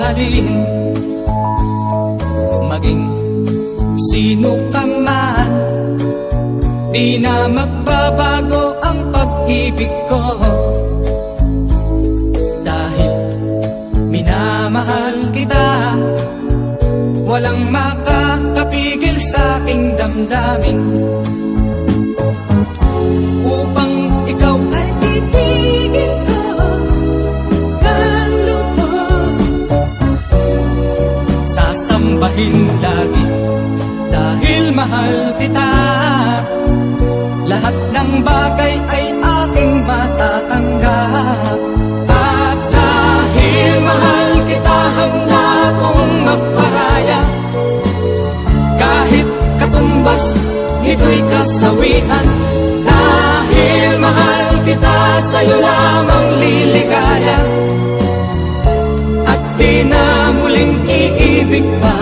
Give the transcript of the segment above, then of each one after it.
mahalin. Maging sino ka man, di na magbabago ang pag-ibig ko. Dahil minamahal kita, walang makakapigil sa aking damdamin. Upang ikaw ay titigin ko ng lubos, sasambahin lagi dahil mahal kita. Lahat ng bagay ay aking matatanggap. At dahil mahal kita, handa kong magparaya. Kahit katumbas, ito'y kasawian. Dahil mahal kita, sa'yo lamang liligaya. At di na muling iibig pa.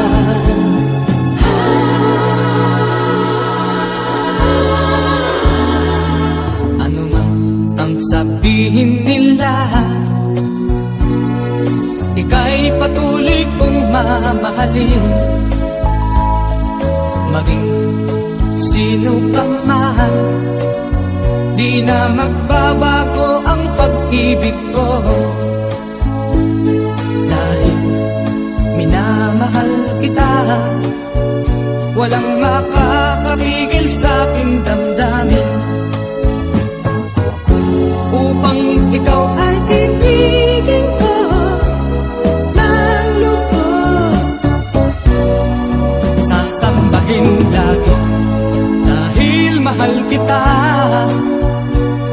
Ano man ang sabihin nila, ika'y patuloy kong mamahalin. Maging sino ka man, di na magbabago ang pag-ibig ko. Dahil minamahal kita, walang makakapigil sa aking damdamin. Upang ikaw ay ibigin ko ng lubos, sasambahin lagi dahil mahal kita.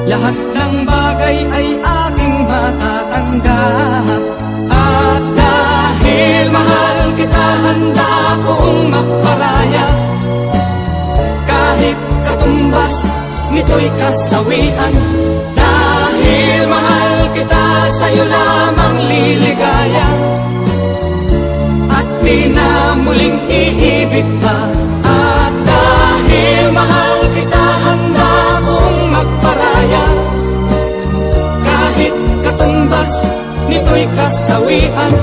Lahat ng bagay ay aking matatanggap. At dahil mahal kita, handa kong magparaya. Kahit katumbas, nito'y kasawian. Dahil mahal kita, sa'yo lamang liligaya. At di na muling iibig pa. At dahil mahal kita, handa kong magparaya. Kahit katumbas, nito'y kasawian.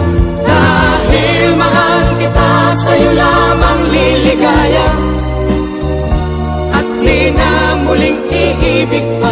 Dahil mahal kita, sa'yo lamang liligaya. At di na muling iibig pa.